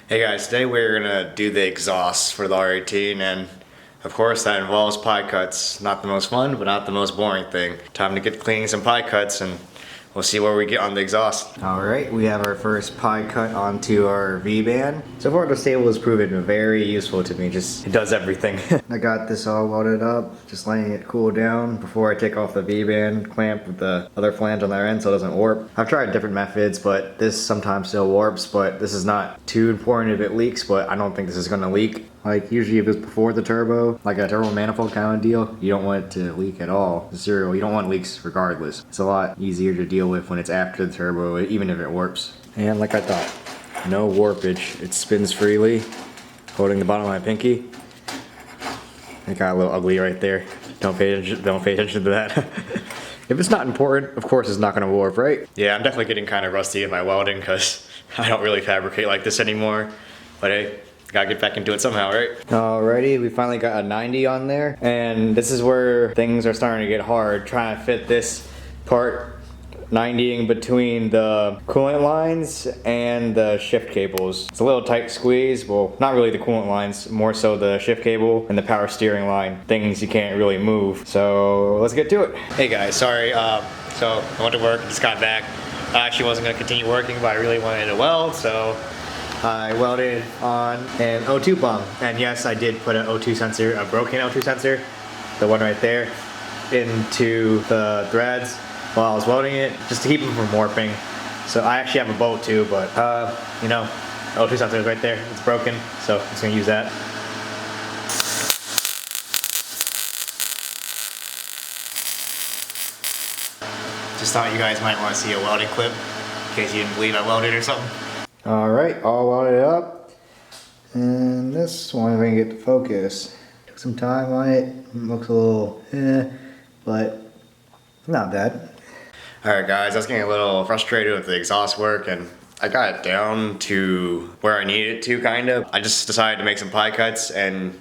Hey guys, today we're gonna do the exhaust for the R18, and of course that involves pie cuts. Not the most fun, but not the most boring thing. Time to get cleaning some pie cuts and we'll see where we get on the exhaust. Alright, we have our first pie cut onto our V-band. So far this table has proven very useful to me, it does everything. I got this all welded up, just letting it cool down before I take off the V-band clamp with the other flange on their end so it doesn't warp. I've tried different methods, but this sometimes still warps, but this is not too important if it leaks, but I don't think this is gonna leak. Like usually if it's before the turbo, like a turbo manifold kind of deal, you don't want it to leak at all. Zero, you don't want leaks regardless. It's a lot easier to deal with when it's after the turbo, even if it warps. And like I thought, no warpage. It spins freely, holding the bottom of my pinky. It got a little ugly right there. Don't pay attention to that. If it's not important, of course it's not gonna warp, right? Yeah, I'm definitely getting kind of rusty in my welding because I don't really fabricate like this anymore. But hey, gotta get back into it somehow, right? Alrighty, we finally got a 90 on there, and this is where things are starting to get hard, trying to fit this part 90ing between the coolant lines and the shift cables. It's a little tight squeeze, well, not really the coolant lines, more so the shift cable and the power steering line, things you can't really move. So let's get to it. Hey guys, sorry, so I went to work, just got back. I actually wasn't gonna continue working, but I really wanted to weld, so I welded on an O2 bung, and yes, I did put an O2 sensor, a broken O2 sensor, the one right there, into the threads while I was welding it, just to keep them from warping. So I actually have a bolt too, but you know, O2 sensor is right there, it's broken, so I'm just gonna use that. Just thought you guys might want to see a welding clip, in case you didn't believe I welded or something. Alright, all welded up. And this one, if I can get to focus. Took some time on it. It looks a little but not bad. Alright guys, I was getting a little frustrated with the exhaust work, and I got it down to where I needed it to, kind of. I just decided to make some pie cuts and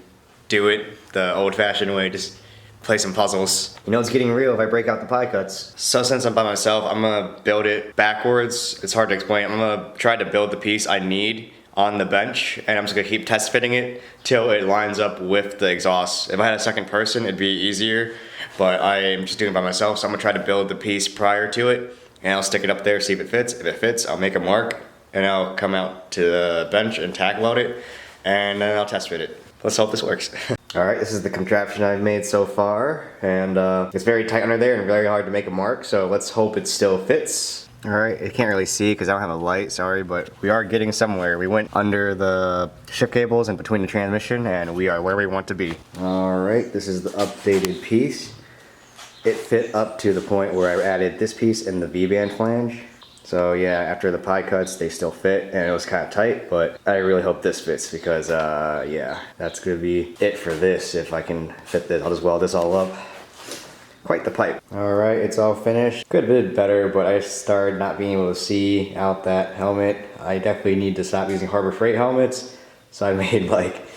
do it the old-fashioned way, just play some puzzles. You know it's getting real if I break out the pie cuts. So since I'm by myself, I'm gonna build it backwards. It's hard to explain. I'm gonna try to build the piece I need on the bench, and I'm just gonna keep test fitting it till it lines up with the exhaust. If I had a second person, it'd be easier, but I'm just doing it by myself, so I'm gonna try to build the piece prior to it, and I'll stick it up there, see if it fits. If it fits, I'll make a mark, and I'll come out to the bench and tack weld it, and then I'll test fit it. Let's hope this works. Alright, this is the contraption I've made so far, and it's very tight under there and very hard to make a mark, so let's hope it still fits. Alright, you can't really see because I don't have a light, sorry, but we are getting somewhere. We went under the shift cables and between the transmission, and we are where we want to be. Alright, this is the updated piece. It fit up to the point where I added this piece in the V-band flange. So yeah, after the pie cuts, they still fit, and it was kind of tight, but I really hope this fits because yeah, that's gonna be it for this. If I can fit this, I'll just weld this all up. Quite the pipe. Alright, it's all finished. Could have been better, but I started not being able to see out that helmet. I definitely need to stop using Harbor Freight helmets, so I made like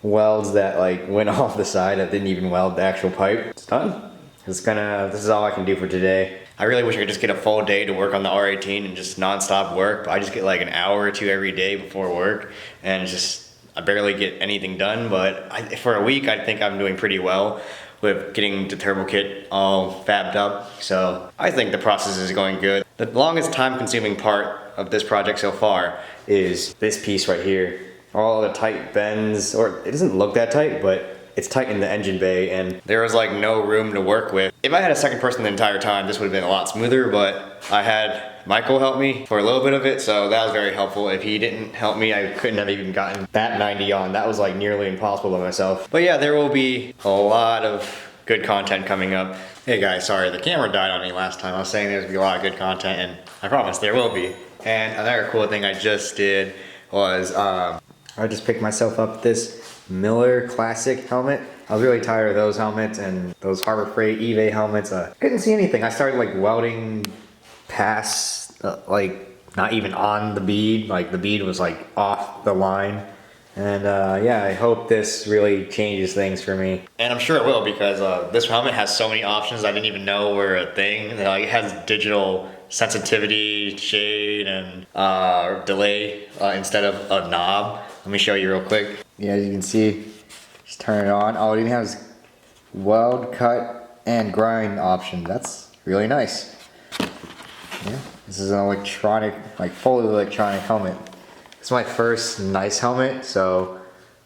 welds that like went off the side that didn't even weld the actual pipe. It's done. This is all I can do for today. I really wish I could just get a full day to work on the R18 and just non-stop work, but I just get like an hour or two every day before work, and it's just, I barely get anything done, but for a week I think I'm doing pretty well with getting the turbo kit all fabbed up, so I think the process is going good. The longest time-consuming part of this project so far is this piece right here. All the tight bends, or it doesn't look that tight, but it's tight in the engine bay, and there was like no room to work with. If I had a second person the entire time, this would have been a lot smoother, but I had Michael help me for a little bit of it, so that was very helpful. If he didn't help me, I couldn't have even gotten that 90 on. That was like nearly impossible by myself. But yeah, there will be a lot of good content coming up. Hey guys, sorry, the camera died on me last time. I was saying there's gonna be a lot of good content, and I promise there will be. And another cool thing I just did was, I just picked myself up this Miller Classic helmet. I was really tired of those helmets and those Harbor Freight eBay helmets. Couldn't see anything. I started like welding past, like not even on the bead. Like the bead was like off the line. And yeah, I hope this really changes things for me. And I'm sure it will, because this helmet has so many options I didn't even know were a thing. Like, it has digital sensitivity, shade, and delay instead of a knob. Let me show you real quick. Yeah, as you can see, just turn it on. Oh, it even has weld, cut, and grind option. That's really nice. Yeah, this is an electronic, like fully electronic helmet. It's my first nice helmet, so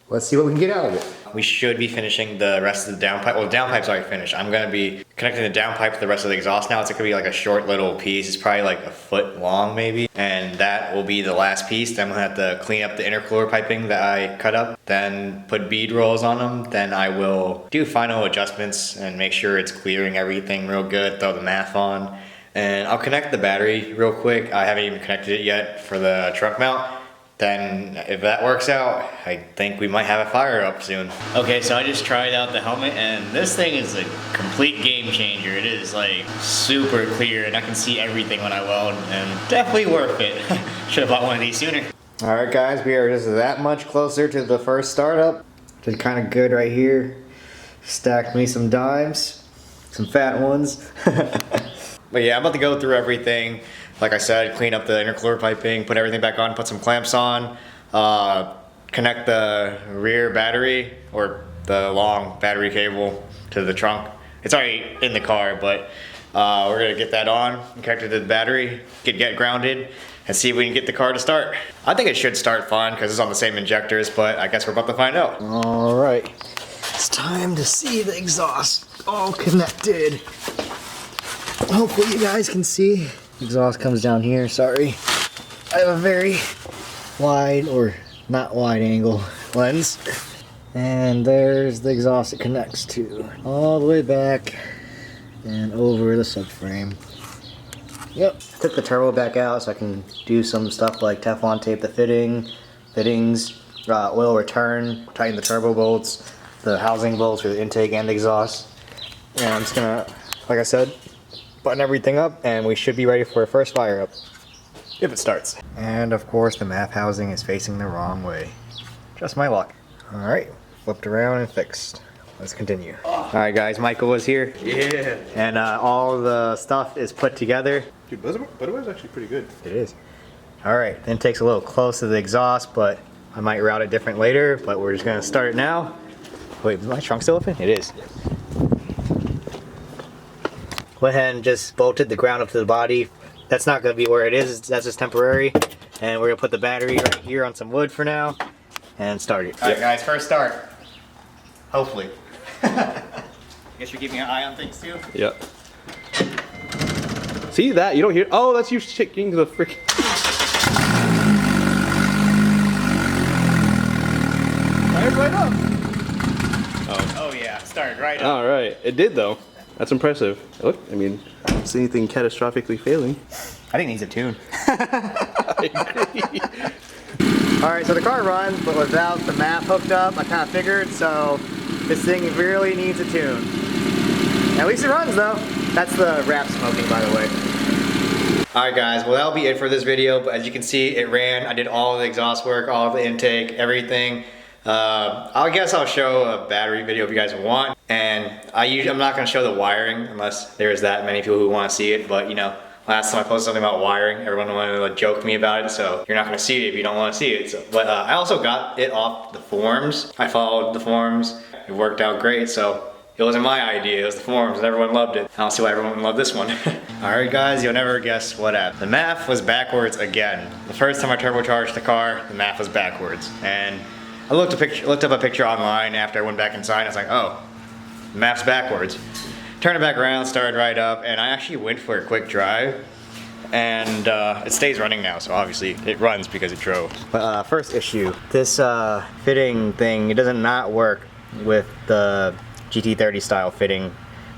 let's see what we can get out of it. We should be finishing the rest of the downpipe. Well, the downpipe's already finished. I'm gonna be connecting the downpipe to the rest of the exhaust now. It's gonna be like a short little piece. It's probably like a foot long maybe. And that will be the last piece. Then we'll have to clean up the intercooler piping that I cut up. Then put bead rolls on them. Then I will do final adjustments and make sure it's clearing everything real good. Throw the math on. And I'll connect the battery real quick. I haven't even connected it yet for the trunk mount. Then if that works out, I think we might have a fire up soon. Okay, so I just tried out the helmet and this thing is a complete game changer. It is like super clear and I can see everything when I weld and definitely worth it. Should have bought one of these sooner. All right guys, we are just that much closer to the first startup. Did kind of good right here. Stacked me some dimes, some fat ones. But yeah, I'm about to go through everything. Like I said, clean up the intercooler piping, put everything back on, put some clamps on, connect the rear battery or the long battery cable to the trunk. It's already in the car, but we're gonna get that on, connect it to the battery, get grounded, and see if we can get the car to start. I think it should start fine because it's on the same injectors, but I guess we're about to find out. All right, it's time to see the exhaust all connected. Hopefully you guys can see. Exhaust comes down here, sorry. I have a very wide or not wide angle lens. And there's the exhaust it connects to. All the way back and over the subframe. Yep. Took the turbo back out so I can do some stuff like Teflon tape the fittings, oil return, tighten the turbo bolts, the housing bolts for the intake and the exhaust. And I'm just gonna, like I said, button everything up and we should be ready for a first fire up if it starts. And of course the MAF housing is facing the wrong way. Just my luck. All right, flipped around and fixed. Let's continue. All right guys, Michael is here. Yeah. And all the stuff is put together. Dude, Budweiser's actually pretty good. It is. All right, then it takes a little close to the exhaust, but I might route it different later, but we're just gonna start it now. Wait, is my trunk still open? It is. Went ahead and just bolted the ground up to the body. That's not going to be where it is, that's just temporary. And we're going to put the battery right here on some wood for now and start it. Alright guys, first start. Hopefully. Guess you're keeping an eye on things too? Yep. See that? You don't hear? Oh, that's you shaking the freaking. Fired right up. Oh yeah, started right up. Alright, it did though. That's impressive. Look, I mean, I don't see anything catastrophically failing. I think it needs a tune. I agree. Alright, so the car runs, but without the MAF hooked up, I kind of figured, so this thing really needs a tune. At least it runs though. That's the wrap smoking, by the way. Alright guys, well that'll be it for this video, but as you can see, it ran. I did all of the exhaust work, all of the intake, everything. I guess I'll show a battery video if you guys want, and I'm not going to show the wiring unless there's that many people who want to see it, but you know, last time I posted something about wiring, everyone wanted to like, joke me about it, so you're not going to see it if you don't want to see it. So, but I also got it off the forums. I followed the forums, it worked out great, so it wasn't my idea, it was the forums and everyone loved it. I don't see why everyone loved this one. Alright guys, you'll never guess what happened. The MAF was backwards again. The first time I turbocharged the car, the MAF was backwards, and I looked up a picture online after I went back inside. I was like, oh, the MAF's backwards. Turned it back around, started right up, and I actually went for a quick drive. And it stays running now, so obviously it runs because it drove. But first issue, this fitting thing, it doesn't not work with the GT30 style fitting,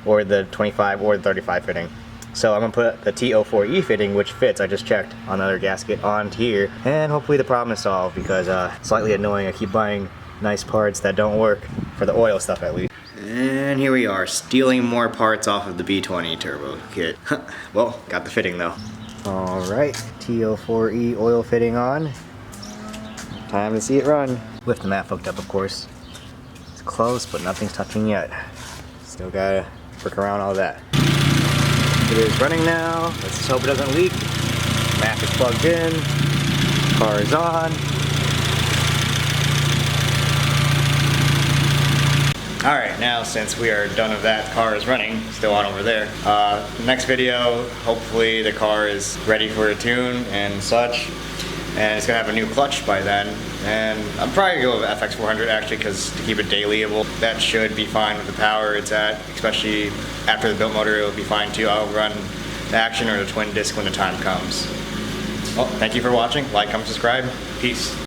or the 25 or the 35 fitting. So I'm gonna put the T04E fitting, which fits, I just checked, on the other gasket onto here, and hopefully the problem is solved, because slightly annoying, I keep buying nice parts that don't work, for the oil stuff at least. And here we are, stealing more parts off of the B20 turbo kit. Well, got the fitting though. Alright, T04E oil fitting on. Time to see it run. With the MAF hooked up, of course. It's close, but nothing's touching yet. Still gotta work around all that. It is running now. Let's just hope it doesn't leak. Map is plugged in. Car is on. Alright, now since we are done with that, the car is running, still on over there. Next video, hopefully the car is ready for a tune and such. And it's gonna have a new clutch by then. And I'm probably gonna go with FX400 actually, because to keep it dailyable, that should be fine with the power it's at, especially after the built motor, it'll be fine too. I'll run the Action or the twin disc when the time comes. Well, thank you for watching. Like, comment, subscribe. Peace.